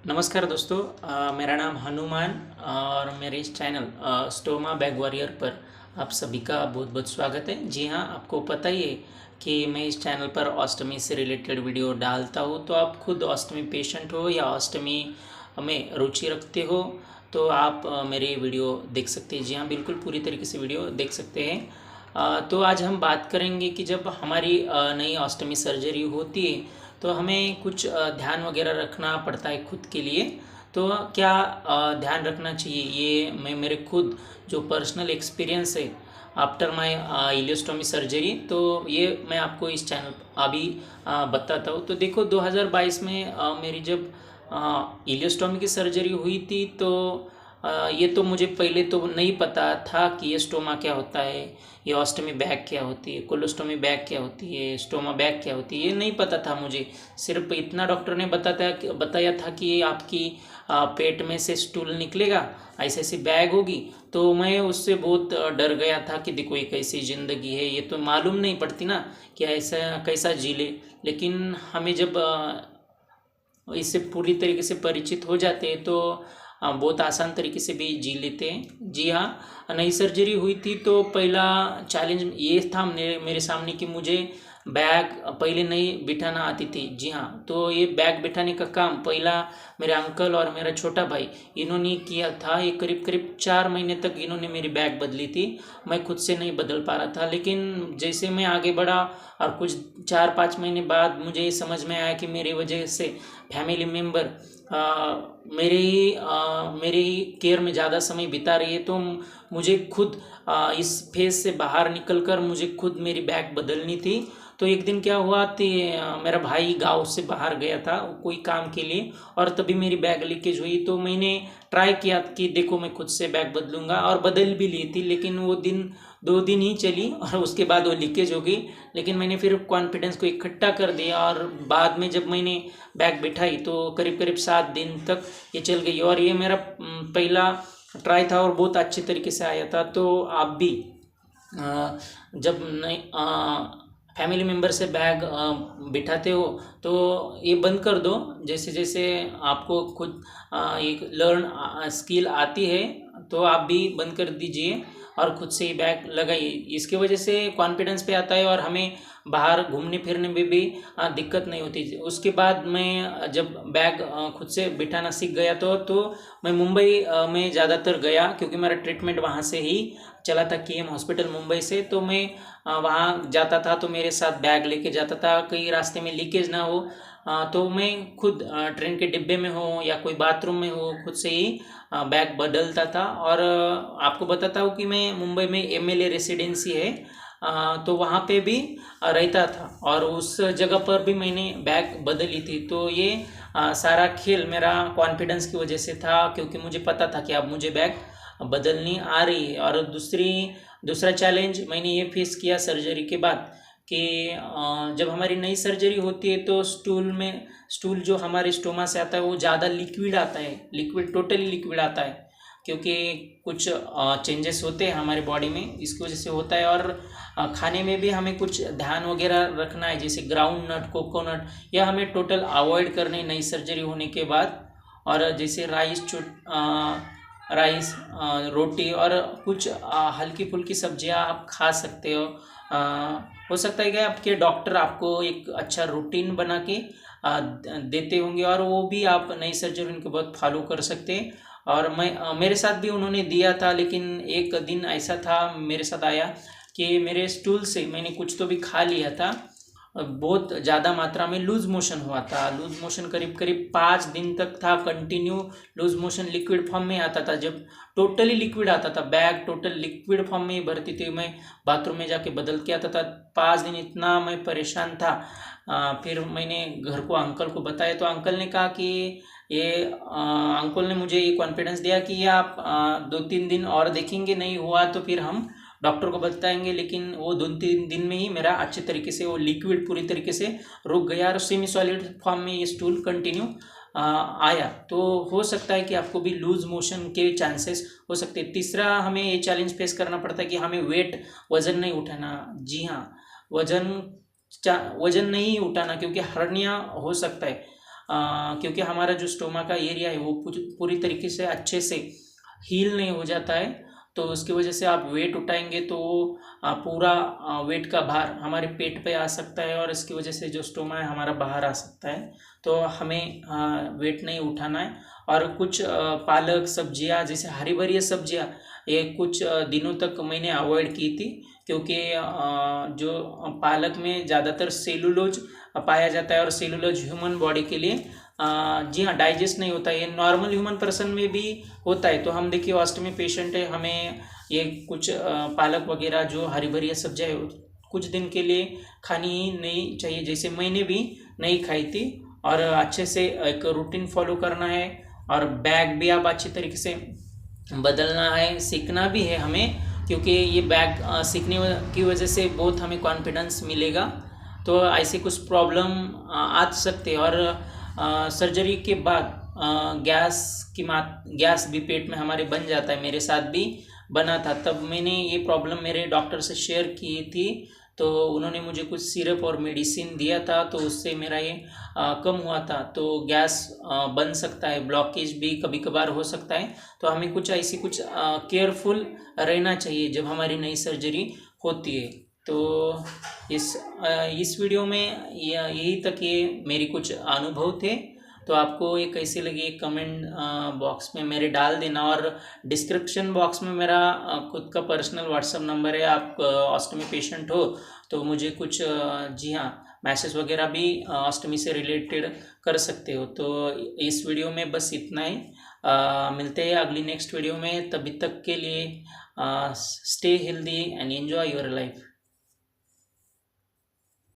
नमस्कार दोस्तों। मेरा नाम हनुमान और मेरे इस चैनल स्टोमा बैग वॉरियर पर आप सभी का बहुत बहुत स्वागत है। जी हाँ, आपको पता ही है कि मैं इस चैनल पर ऑस्टमी से रिलेटेड वीडियो डालता हूँ। तो आप खुद ऑस्टमी पेशेंट हो या ऑस्टमी में रुचि रखते हो तो आप मेरे वीडियो देख सकते हैं। जी हाँ, बिल्कुल पूरी तरीके से वीडियो देख सकते हैं। तो आज हम बात करेंगे कि जब हमारी नई ऑस्टमी सर्जरी होती है तो हमें कुछ ध्यान वगैरह रखना पड़ता है खुद के लिए। तो क्या ध्यान रखना चाहिए, ये मैं मेरे खुद जो पर्सनल एक्सपीरियंस है आफ्टर माय इलियोस्टोमी सर्जरी, तो ये मैं आपको इस चैनल अभी बताता हूँ। तो देखो, 2022 में मेरी जब इलियोस्टोमी की सर्जरी हुई थी तो ये तो मुझे पहले तो नहीं पता था कि ये स्टोमा क्या होता है, ये ऑस्टमी बैग क्या होती है, कोलोस्टोमी बैग क्या होती है, स्टोमा बैग क्या होती है, ये नहीं पता था मुझे। सिर्फ इतना डॉक्टर ने बताया था कि ये आपकी पेट में से स्टूल निकलेगा, ऐसी ऐसी बैग होगी। तो मैं उससे बहुत डर गया था कि देखो ये कैसी ज़िंदगी है, ये तो मालूम नहीं पड़ती ना कि ऐसा कैसा जी ले। लेकिन हमें जब इससे पूरी तरीके से परिचित हो जाते हैं तो बहुत आसान तरीके से भी जी लेते हैं। जी हाँ, नई सर्जरी हुई थी तो पहला चैलेंज ये था मेरे सामने कि मुझे बैग पहले नहीं बिठाना आती थी। जी हाँ, तो ये बैग बिठाने का काम पहला मेरे अंकल और मेरा छोटा भाई इन्होंने किया था। ये करीब करीब 4 महीने तक इन्होंने मेरी बैग बदली थी। मैं खुद से नहीं बदल पा रहा था। लेकिन जैसे मैं आगे बढ़ा और कुछ 4-5 महीने बाद मुझे ये समझ में आया कि मेरी वजह से फैमिली मेम्बर मेरे ही केयर में ज़्यादा समय बिता रही है। तो मुझे खुद इस फेज से बाहर निकलकर मुझे खुद मेरी बैग बदलनी थी। तो एक दिन क्या हुआ कि मेरा भाई गांव से बाहर गया था कोई काम के लिए और तभी मेरी बैग लीकेज हुई। तो मैंने ट्राई किया कि देखो मैं खुद से बैग बदलूंगा और बदल भी ली थी। लेकिन वो दिन 2 दिन ही चली और उसके बाद वो लीकेज हो गई। लेकिन मैंने फिर कॉन्फिडेंस को इकट्ठा कर दिया और बाद में जब मैंने बैग बिठाई तो करीब करीब 7 दिन तक ये चल गई। और ये मेरा पहला ट्राई था और बहुत अच्छे तरीके से आया था। तो आप भी जब नई फैमिली मेम्बर से बैग बिठाते हो तो ये बंद कर दो। जैसे जैसे आपको खुद एक लर्न स्किल आती है तो आप भी बंद कर दीजिए और खुद से ही बैग लगाइए। इसकी वजह से कॉन्फिडेंस पे आता है और हमें बाहर घूमने फिरने में भी दिक्कत नहीं होती। उसके बाद मैं जब बैग खुद से बिठाना सीख गया तो मैं मुंबई में ज़्यादातर गया क्योंकि मेरा ट्रीटमेंट वहाँ से ही चला था, KM हॉस्पिटल मुंबई से। तो मैं वहाँ जाता था तो मेरे साथ बैग लेके जाता था, कहीं रास्ते में लीकेज ना हो। तो मैं खुद ट्रेन के डिब्बे में हो या कोई बाथरूम में हो खुद से ही बैग बदलता था। और आपको बताता हूँ कि मैं मुंबई में MLA रेसिडेंसी है तो वहाँ पे भी रहता था और उस जगह पर भी मैंने बैग बदली थी। तो ये सारा खेल मेरा कॉन्फिडेंस की वजह से था क्योंकि मुझे पता था कि अब मुझे बैग बदलनी आ रही है। और दूसरा चैलेंज मैंने ये फेस किया सर्जरी के बाद कि जब हमारी नई सर्जरी होती है तो स्टूल जो हमारे स्टोमा से आता है वो ज़्यादा लिक्विड आता है, टोटली लिक्विड आता है क्योंकि कुछ चेंजेस होते हैं हमारे बॉडी में, इसकी वजह से होता है। और खाने में भी हमें कुछ ध्यान वगैरह रखना है, जैसे ग्राउंड नट, कोकोनट, या हमें टोटल अवॉइड करने नई सर्जरी होने के बाद। और जैसे राइस, रोटी और कुछ हल्की फुल्की सब्जियां आप खा सकते हो। हो सकता है कि आपके डॉक्टर आपको एक अच्छा रूटीन बना के देते होंगे और वो भी आप नई सर्जरी के बाद फॉलो कर सकते हैं। और मेरे साथ भी उन्होंने दिया था। लेकिन एक दिन ऐसा था मेरे साथ आया कि मेरे स्टूल से मैंने कुछ तो भी खा लिया था, बहुत ज़्यादा मात्रा में लूज मोशन हुआ था। लूज मोशन करीब करीब 5 दिन तक था continue. Loose motion liquid form में आता था, जब टोटली लिक्विड आता था, बैग टोटल लिक्विड फॉर्म में ही भरती थी। मैं बाथरूम में जाके बदल के आता था। 5 दिन इतना मैं परेशान था। फिर मैंने घर को अंकल को बताया तो अंकल ने कहा कि अंकल ने मुझे ये कॉन्फिडेंस दिया कि ये आप 2-3 दिन और देखेंगे, नहीं हुआ तो फिर हम डॉक्टर को बताएंगे। लेकिन वो 2-3 दिन में ही मेरा अच्छे तरीके से वो लिक्विड पूरी तरीके से रुक गया और सेमी सॉलिड फॉर्म में ये स्टूल कंटिन्यू आया। तो हो सकता है कि आपको भी लूज मोशन के चांसेस हो सकते हैं। तीसरा हमें ये चैलेंज फेस करना पड़ता है कि हमें वजन नहीं उठाना। जी हाँ, वजन नहीं उठाना क्योंकि हर्निया हो सकता है। क्योंकि हमारा जो स्टोमा का एरिया है वो पूरी तरीके से अच्छे से हील नहीं हो जाता है, तो उसकी वजह से आप वेट उठाएंगे तो पूरा वेट का भार हमारे पेट पे आ सकता है और इसकी वजह से जो स्टोमा है हमारा बाहर आ सकता है। तो हमें वेट नहीं उठाना है। और कुछ पालक सब्जियां जैसे हरी भरी सब्जियां ये कुछ दिनों तक मैंने अवॉइड की थी, क्योंकि जो पालक में ज़्यादातर सेलुलोज पाया जाता है और सेलुलोज ह्यूमन बॉडी के लिए जी हाँ डाइजेस्ट नहीं होता है। ये नॉर्मल ह्यूमन पर्सन में भी होता है। तो हम देखिए ऑस्टमी पेशेंट है, हमें ये कुछ पालक वगैरह जो हरी भरी सब्जियाँ है कुछ दिन के लिए खानी ही नहीं चाहिए, जैसे मैंने भी नहीं खाई थी। और अच्छे से एक रूटीन फॉलो करना है और बैग भी आप अच्छी तरीके से बदलना है, सीखना भी है हमें, क्योंकि ये बैग सीखने की वजह से बहुत हमें कॉन्फिडेंस मिलेगा। तो ऐसे कुछ प्रॉब्लम आ सकते हैं। और सर्जरी के बाद गैस भी पेट में हमारे बन जाता है, मेरे साथ भी बना था। तब मैंने ये प्रॉब्लम मेरे डॉक्टर से शेयर की थी, तो उन्होंने मुझे कुछ सिरप और मेडिसिन दिया था, तो उससे मेरा ये कम हुआ था। तो गैस बन सकता है, ब्लॉकेज भी कभी कभार हो सकता है। तो हमें कुछ ऐसी कुछ केयरफुल रहना चाहिए जब हमारी नई सर्जरी होती है। तो इस वीडियो में यही तक ये मेरी कुछ अनुभव थे। तो आपको ये कैसे लगे कमेंट बॉक्स में मेरे डाल देना। और डिस्क्रिप्शन बॉक्स में मेरा खुद का पर्सनल व्हाट्सअप नंबर है। आप ऑस्टमी पेशेंट हो तो मुझे कुछ जी हाँ मैसेज वगैरह भी ऑस्टमी से रिलेटेड कर सकते हो। तो इस वीडियो में बस इतना ही। मिलते हैं अगली नेक्स्ट वीडियो में। तभी तक के लिए stay healthy and enjoy your life.